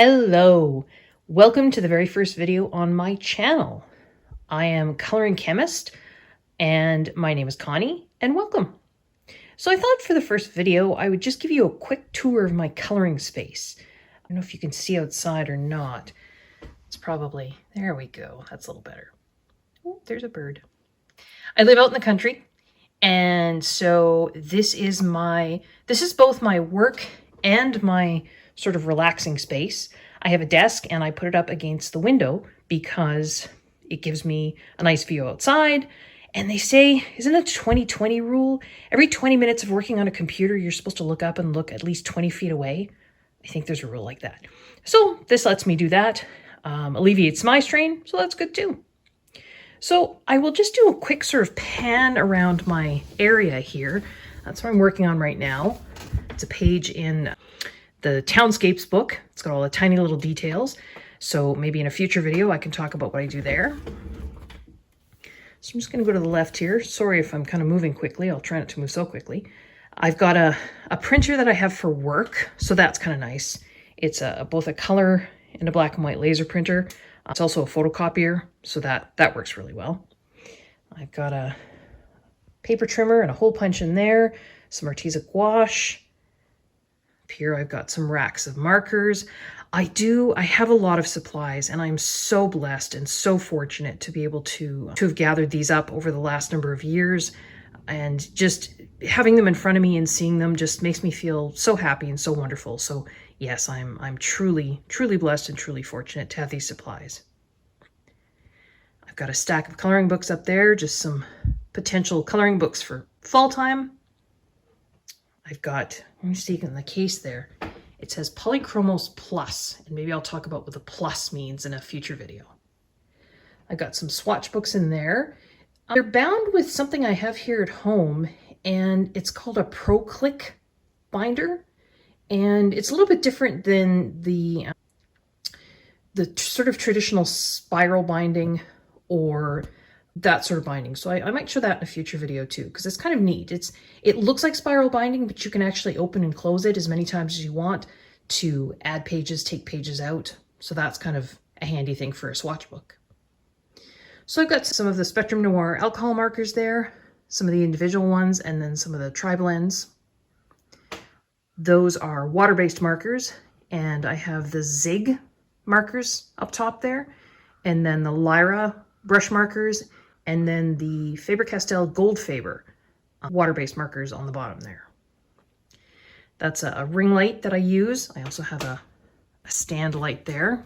Hello, welcome to the very first video on my channel. I am Coloring Chemist and my name is Connie, and welcome. So I thought for the first video I would just give you a quick tour of my coloring space. I don't know if you can see outside or not. It's probably, there we go, that's a little better. Oh, there's a bird. I live out in the country, and so this is both my work and my sort of relaxing space. I have a desk and I put it up against the window because it gives me a nice view outside. And they say, isn't it a 20-20 rule? Every 20 minutes of working on a computer, you're supposed to look up and look at least 20 feet away. I think there's a rule like that. So this lets me do that. Alleviates my strain, so that's good too. So I will just do a quick sort of pan around my area here. That's what I'm working on right now. It's a page in the Townscapes book. It's got all the tiny little details. So maybe in a future video, I can talk about what I do there. So I'm just going to go to the left here. Sorry if I'm kind of moving quickly. I'll try not to move so quickly. I've got a printer that I have for work. So that's kind of nice. It's both a color and a black and white laser printer. It's also a photocopier. So that works really well. I've got a paper trimmer and a hole punch in there. Some Arteza gouache. Here I've got some racks of markers. I have a lot of supplies, and I'm so blessed and so fortunate to be able to have gathered these up over the last number of years, and just having them in front of me and seeing them just makes me feel so happy and so wonderful. So yes, I'm truly blessed and truly fortunate to have these supplies. I've got a stack of coloring books up there, just some potential coloring books for fall time. I've got, let me see in the case there, it says Polychromos Plus, and maybe I'll talk about what the plus means in a future video. I've got some swatch books in there. They're bound with something I have here at home, and it's called a Pro-Click binder, and it's a little bit different than the sort of traditional spiral binding or that sort of binding. So I might show that in a future video too, because it's kind of neat. It looks like spiral binding, but you can actually open and close it as many times as you want to add pages, take pages out. So that's kind of a handy thing for a swatch book. So I've got some of the Spectrum Noir alcohol markers there, some of the individual ones, and then some of the tri-blends. Those are water-based markers, and I have the Zig markers up top there, and then the Lyra brush markers, and then the Faber-Castell Gold Faber water-based markers on the bottom there. That's a ring light that I use. I also have a stand light there.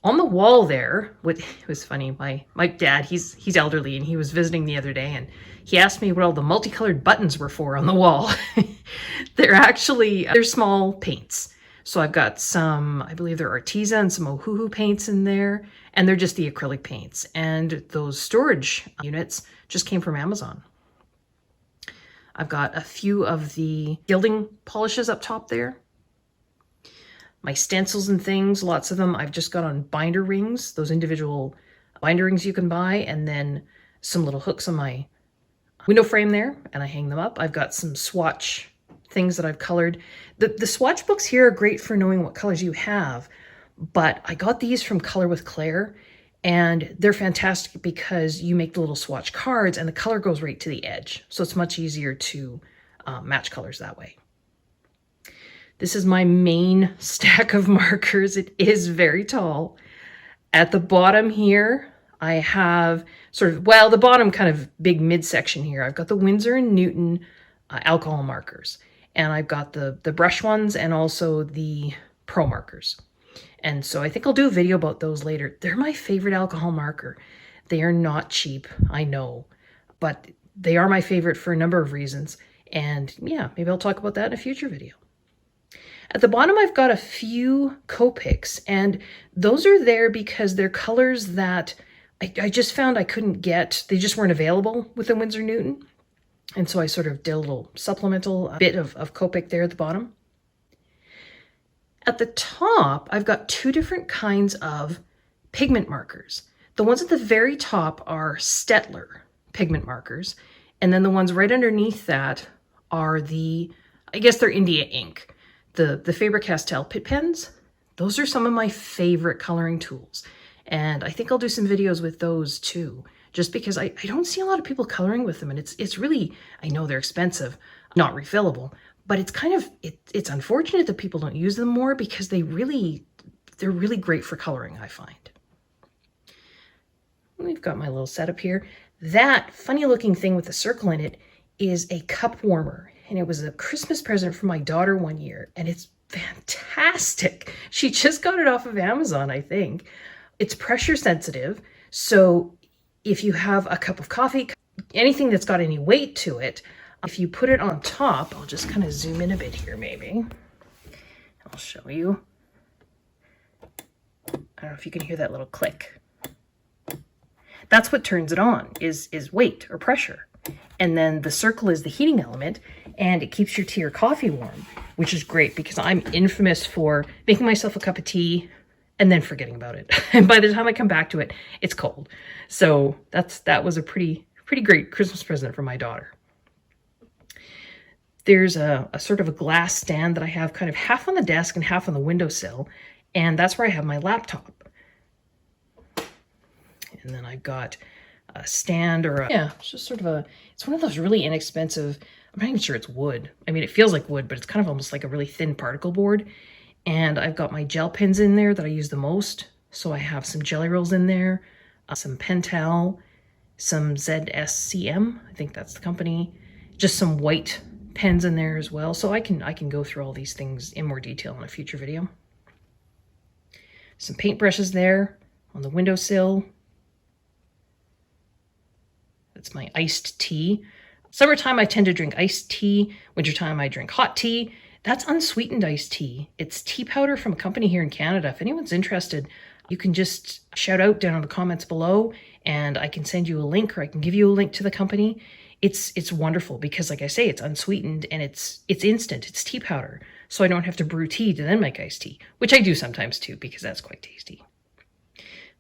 On the wall there, it was funny, my dad, he's elderly, and he was visiting the other day, and he asked me what all the multicolored buttons were for on the wall. They're small paints. So I've got some, I believe they're Arteza and some Ohuhu paints in there, and they're just the acrylic paints. And those storage units just came from Amazon. I've got a few of the gilding polishes up top there. My stencils and things, lots of them I've just got on binder rings, those individual binder rings you can buy, and then some little hooks on my window frame there, and I hang them up. I've got some swatch things that I've colored. The swatch books here are great for knowing what colors you have, but I got these from Color with Claire, and they're fantastic because you make the little swatch cards and the color goes right to the edge. So it's much easier to match colors that way. This is my main stack of markers. It is very tall. At the bottom here, I have the bottom kind of big midsection here. I've got the Winsor & Newton alcohol markers. And I've got the brush ones and also the pro markers. And so I think I'll do a video about those later. They're my favorite alcohol marker. They are not cheap, I know, but they are my favorite for a number of reasons. And yeah, maybe I'll talk about that in a future video. At the bottom, I've got a few Copics, and those are there because they're colors that I just found I couldn't get. They just weren't available with the Winsor & Newton. And so I sort of did a little supplemental bit of Copic there at the bottom. At the top, I've got two different kinds of pigment markers. The ones at the very top are Stettler pigment markers. And then the ones right underneath that are I guess they're India ink. The Faber-Castell Pitt pens. Those are some of my favorite coloring tools. And I think I'll do some videos with those too, just because I don't see a lot of people coloring with them. And it's really, I know they're expensive, not refillable, but it's kind of, it's unfortunate that people don't use them more because they're really great for coloring, I find. We've got my little setup here. That funny looking thing with the circle in it is a cup warmer. And it was a Christmas present for my daughter one year. And it's fantastic. She just got it off of Amazon, I think. It's pressure sensitive. So if you have a cup of coffee, anything that's got any weight to it, if you put it on top, I'll just kind of zoom in a bit here maybe. I'll show you. I don't know if you can hear that little click. That's what turns it on, is weight or pressure. And then the circle is the heating element, and it keeps your tea or coffee warm, which is great because I'm infamous for making myself a cup of tea and then forgetting about it. And by the time I come back to it, it's cold. So that was a pretty great Christmas present for my daughter. There's a sort of a glass stand that I have kind of half on the desk and half on the windowsill, and that's where I have my laptop. And then I've got a stand or it's just sort of it's one of those really inexpensive, I'm not even sure it's wood. I mean, it feels like wood, but it's kind of almost like a really thin particle board. And I've got my gel pens in there that I use the most. So I have some jelly rolls in there, some Pentel, some ZSCM, I think that's the company, just some white pens in there as well. So I can go through all these things in more detail in a future video. Some paintbrushes there on the windowsill. It's my iced tea. Summertime, I tend to drink iced tea. Wintertime, I drink hot tea. That's unsweetened iced tea. It's tea powder from a company here in Canada. If anyone's interested, you can just shout out down in the comments below and I can send you a link, or I can give you a link to the company. It's wonderful because, like I say, it's unsweetened and it's instant. It's tea powder. So I don't have to brew tea to then make iced tea, which I do sometimes too because that's quite tasty.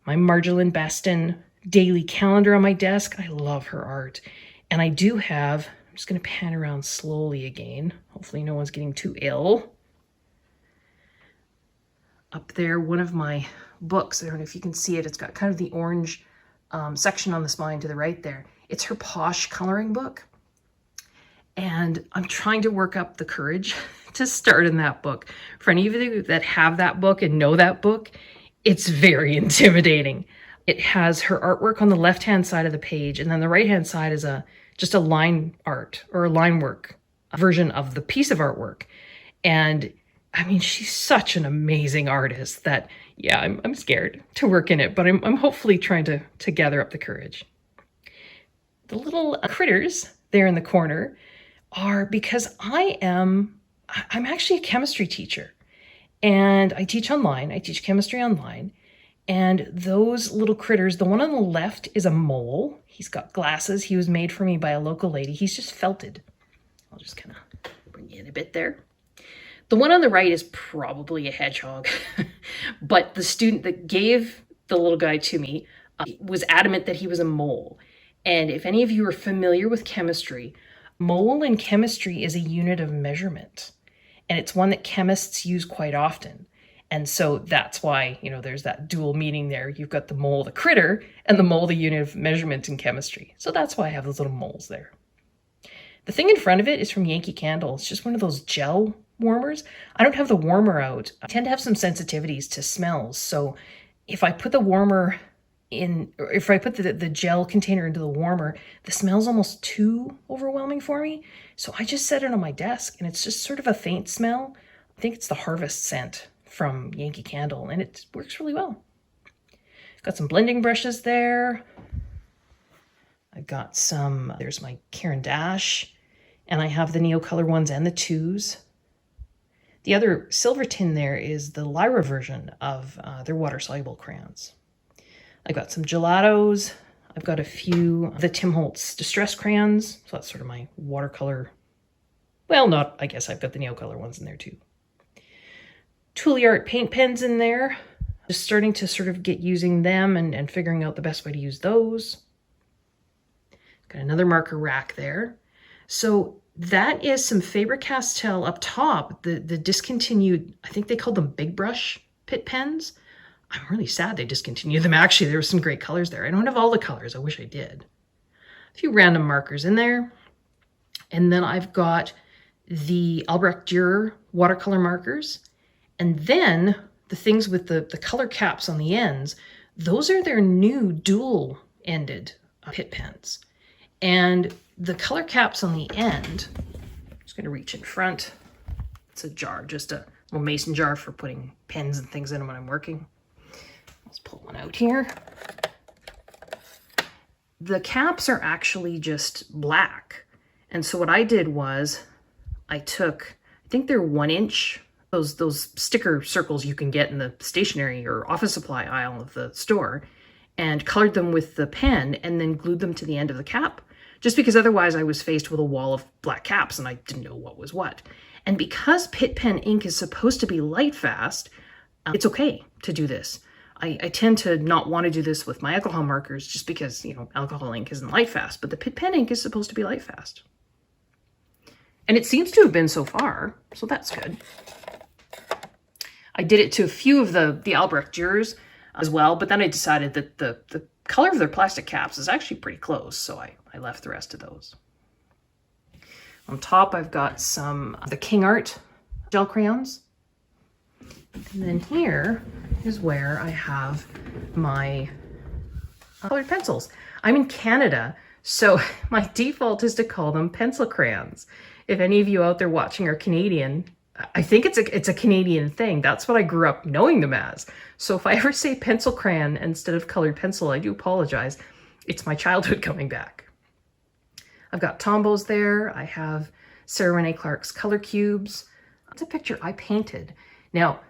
My Marjolaine Baston daily calendar on my desk. I love her art. And I do have, I'm just going to pan around slowly again. Hopefully no one's getting too ill. Up there, one of my books, I don't know if you can see it, it's got kind of the orange section on the spine to the right there. It's her Posh coloring book. And I'm trying to work up the courage to start in that book. For any of you that have that book and know that book, it's very intimidating. It has her artwork on the left-hand side of the page, and then the right-hand side is just a line art or a line work version of the piece of artwork. And I mean, she's such an amazing artist that, yeah, I'm scared to work in it, but I'm hopefully trying to gather up the courage. The little critters there in the corner are because I'm actually a chemistry teacher, and I teach online. I teach chemistry online. And those little critters, the one on the left is a mole. He's got glasses. He was made for me by a local lady. He's just felted. I'll just kind of bring you in a bit there. The one on the right is probably a hedgehog. But the student that gave the little guy to me was adamant that he was a mole. And if any of you are familiar with chemistry, mole in chemistry is a unit of measurement. And it's one that chemists use quite often. And so that's why, there's that dual meaning there. You've got the mole, the critter, and the mole, the unit of measurement in chemistry. So that's why I have those little moles there. The thing in front of it is from Yankee Candle. It's just one of those gel warmers. I don't have the warmer out. I tend to have some sensitivities to smells. So if I put the warmer in, or if I put the gel container into the warmer, the smell's almost too overwhelming for me. So I just set it on my desk, and it's just sort of a faint smell. I think it's the Harvest scent from Yankee Candle, and it works really well. Got some blending brushes there. I got some, there's my Caran d'Ache, and I have the Neocolor ones and the twos. The other silver tin there is the Lyra version of their water-soluble crayons. I've got some gelatos. I've got a few of the Tim Holtz Distress crayons, so that's sort of my watercolor. Well, I guess I've got the Neocolor ones in there too. Toolie paint pens in there. Just starting to sort of get using them and figuring out the best way to use those. Got another marker rack there. So that is some Faber-Castell up top, the discontinued, I think they called them Big Brush Pitt pens. I'm really sad they discontinued them. Actually, there were some great colors there. I don't have all the colors. I wish I did. A few random markers in there. And then I've got the Albrecht Dürer watercolor markers. And then the things with the color caps on the ends, those are their new dual-ended Pitt pens. And the color caps on the end, I'm just going to reach in front. It's a jar, just a little mason jar for putting pens and things in when I'm working. Let's pull one out here. The caps are actually just black. And so what I did was I took, I think they're 1 inch, those sticker circles you can get in the stationery or office supply aisle of the store, and colored them with the pen and then glued them to the end of the cap, just because otherwise I was faced with a wall of black caps and I didn't know what was what. And because Pitt pen ink is supposed to be light fast, it's okay to do this. I tend to not want to do this with my alcohol markers just because, you know, alcohol ink isn't light fast, but the Pitt pen ink is supposed to be light fast. And it seems to have been so far, so that's good. I did it to a few of the Albrecht Dürers as well, but then I decided that the color of their plastic caps is actually pretty close, so I left the rest of those. On top, I've got some the King Art gel crayons. And then here is where I have my colored pencils. I'm in Canada, so my default is to call them pencil crayons. If any of you out there watching are Canadian, I think it's a Canadian thing. That's what I grew up knowing them as. So if I ever say pencil crayon instead of colored pencil, I do apologize. It's my childhood coming back. I've got Tombows there. I have Sarah Renee Clark's color cubes. That's a picture I painted. Now,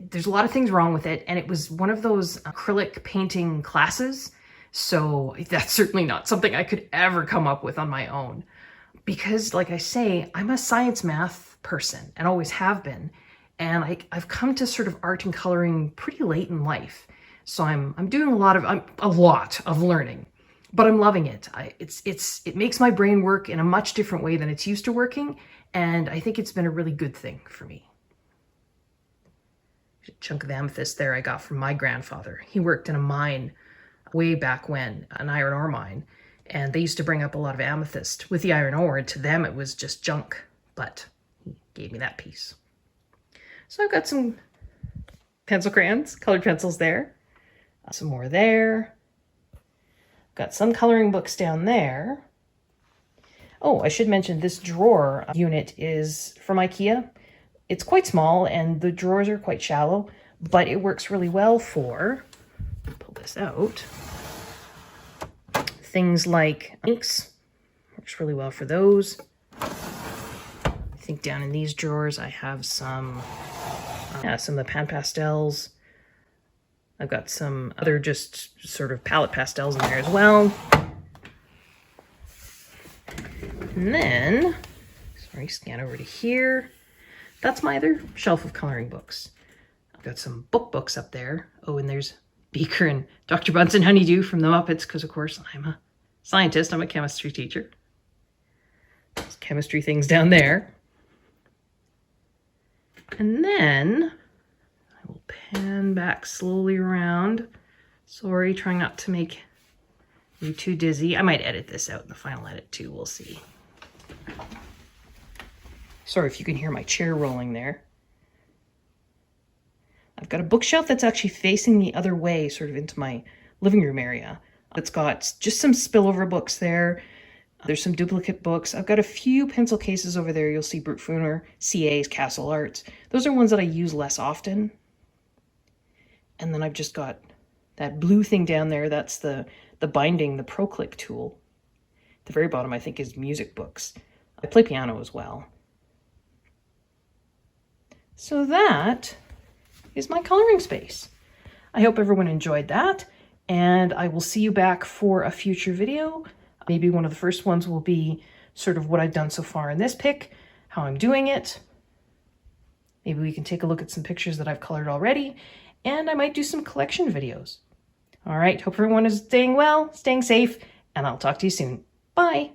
there's a lot of things wrong with it, and it was one of those acrylic painting classes, so that's certainly not something I could ever come up with on my own. Because, like I say, I'm a science math person and always have been, and I've come to sort of art and coloring pretty late in life. So I'm doing a lot of learning, but I'm loving it. It makes my brain work in a much different way than it's used to working, and I think it's been a really good thing for me. A chunk of amethyst there I got from my grandfather. He worked in a mine way back when, an iron ore mine, and they used to bring up a lot of amethyst with the iron ore, and to them it was just junk, but he gave me that piece. So I've got some pencil crayons, colored pencils there, some more there. Got some coloring books down there. Oh, I should mention this drawer unit is from IKEA. It's quite small and the drawers are quite shallow, but it works really well for, pull this out, things like inks. Works really well for those. I think down in these drawers I have some of the pan pastels. I've got some other just sort of palette pastels in there as well. And then, sorry, scan over to here. That's my other shelf of coloring books. I've got some books up there. Oh, and there's Beaker and Dr. Bunsen Honeydew from the Muppets, because of course I'm a scientist, I'm a chemistry teacher. There's chemistry things down there. And then I will pan back slowly around. Sorry, trying not to make you too dizzy. I might edit this out in the final edit too, we'll see. Sorry if you can hear my chair rolling there. I've got a bookshelf that's actually facing the other way, sort of into my living room area. It's got just some spillover books there. There's some duplicate books. I've got a few pencil cases over there. You'll see Brutfuner, CA's, Castle Arts. Those are ones that I use less often. And then I've just got that blue thing down there. That's the binding, the ProClick tool. At the very bottom, I think, is music books. I play piano as well. So that is my coloring space. I hope everyone enjoyed that, and I will see you back for a future video. Maybe one of the first ones will be sort of what I've done so far in this pick, how I'm doing it. Maybe we can take a look at some pictures that I've colored already, and I might do some collection videos. All right, hope everyone is staying well, staying safe, and I'll talk to you soon. Bye.